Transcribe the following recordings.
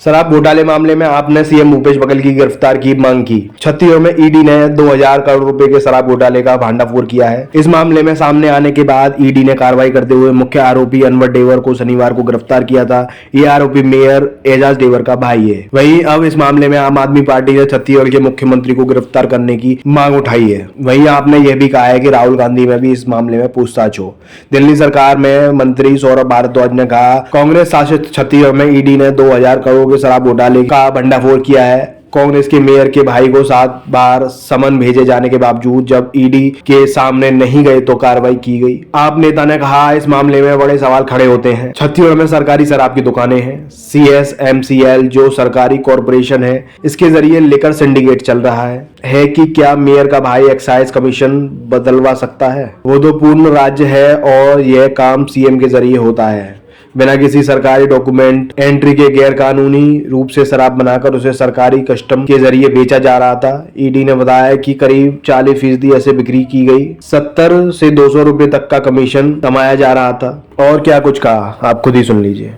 शराब घोटाले मामले में आपने सीएम भूपेश बघेल की गिरफ्तार की मांग की। छत्तीसगढ़ में ईडी ने 2000 करोड़ रुपए के शराब घोटाले का भांडाफोड़ किया है। इस मामले में सामने आने के बाद ईडी ने कार्रवाई करते हुए मुख्य आरोपी अनवर डेवर को शनिवार को गिरफ्तार किया था। ये आरोपी मेयर एजाज डेवर का भाई है। वहीं अब इस मामले में आम आदमी पार्टी ने छत्तीसगढ़ के मुख्यमंत्री को गिरफ्तार करने की मांग उठाई है। वहीं आपने यह भी कहा है कि राहुल गांधी में भी इस मामले में पूछताछ हो। दिल्ली सरकार में मंत्री सौरभ भारद्वाज ने कहा, कांग्रेस शासित छत्तीसगढ़ में ईडी ने 2000 करोड़ के शराब घोटाले का भंडाफोड़ किया है। कांग्रेस के मेयर के भाई को 7 बार समन भेजे जाने के बावजूद जब ईडी के सामने नहीं गए तो कार्रवाई की गई। आप नेता ने कहा, इस मामले में बड़े सवाल खड़े होते हैं। छत्तीसगढ़ में सरकारी शराब की दुकानें हैं। CSMCL जो सरकारी कॉरपोरेशन है, इसके जरिए लिकर सिंडिकेट चल रहा है कि क्या मेयर का भाई एक्साइज कमीशन बदलवा सकता है? वो तो पूर्ण राज्य है और यह काम सीएम के जरिए होता है। बिना किसी सरकारी डॉक्यूमेंट एंट्री के गैर कानूनी रूप से शराब बनाकर उसे सरकारी कस्टम के जरिए बेचा जा रहा था। ईडी ने बताया कि करीब 40% ऐसे बिक्री की गई। 70 से 200 रुपए तक का कमीशन कमाया जा रहा था। और क्या कुछ कहा, आप खुद ही सुन लीजिए।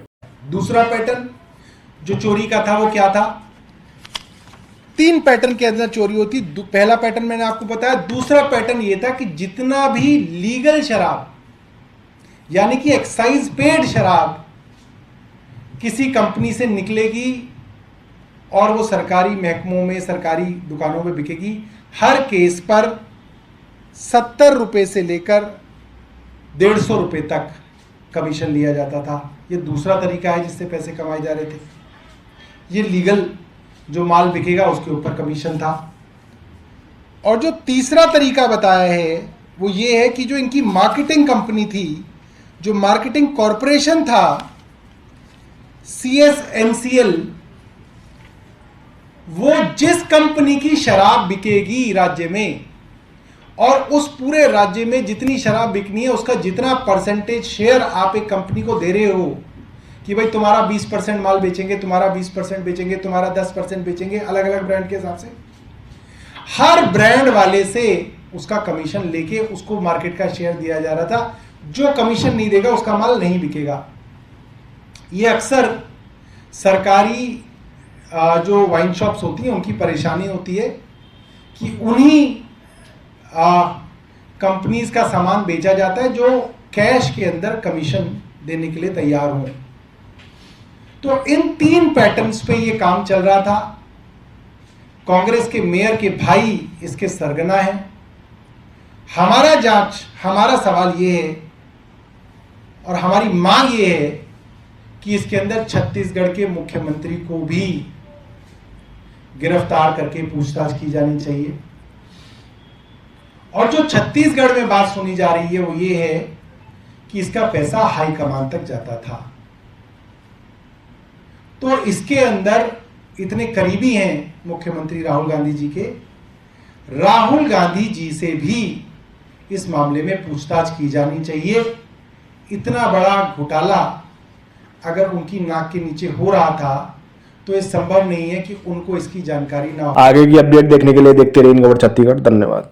दूसरा पैटर्न जो चोरी का था वो क्या था? 3 पैटर्न के अंदर चोरी होती। पहला पैटर्न मैंने आपको बताया। दूसरा पैटर्न ये था कि जितना भी लीगल शराब यानी कि एक्साइज पेड शराब किसी कंपनी से निकलेगी और वो सरकारी महकमों में, सरकारी दुकानों में बिकेगी, हर केस पर 70 रुपए से लेकर 150 रुपए तक कमीशन लिया जाता था। ये दूसरा तरीका है जिससे पैसे कमाए जा रहे थे। ये लीगल जो माल बिकेगा उसके ऊपर कमीशन था। और जो तीसरा तरीका बताया है वो ये है कि जो इनकी मार्केटिंग कंपनी थी, जो मार्केटिंग कॉरपोरेशन था, CSMCL, वो जिस कंपनी की शराब बिकेगी राज्य में और उस पूरे राज्य में जितनी शराब बिकनी है उसका जितना परसेंटेज शेयर आप एक कंपनी को दे रहे हो कि भाई तुम्हारा 20% माल बेचेंगे, तुम्हारा 20% बेचेंगे, तुम्हारा 10% बेचेंगे, अलग अलग ब्रांड के हिसाब से हर ब्रांड वाले से उसका कमीशन लेके उसको मार्केट का शेयर दिया जा रहा था। जो कमीशन नहीं देगा उसका माल नहीं बिकेगा। ये अक्सर सरकारी जो वाइन शॉप्स होती हैं उनकी परेशानी होती है कि उन्हीं कंपनीज का सामान बेचा जाता है जो कैश के अंदर कमीशन देने के लिए तैयार हों। तो इन 3 पैटर्न्स पे ये काम चल रहा था। कांग्रेस के मेयर के भाई इसके सरगना हैं। हमारा सवाल ये है और हमारी मांग ये है कि इसके अंदर छत्तीसगढ़ के मुख्यमंत्री को भी गिरफ्तार करके पूछताछ की जानी चाहिए। और जो छत्तीसगढ़ में बात सुनी जा रही है वो ये है कि इसका पैसा हाईकमान तक जाता था। तो इसके अंदर इतने करीबी हैं मुख्यमंत्री राहुल गांधी जी के, राहुल गांधी जी से भी इस मामले में पूछताछ की जानी चाहिए। इतना बड़ा घोटाला अगर उनकी नाक के नीचे हो रहा था तो ये संभव नहीं है कि उनको इसकी जानकारी ना हो। आगे की अपडेट देखने के लिए देखते रहिए खबर छत्तीसगढ़। धन्यवाद।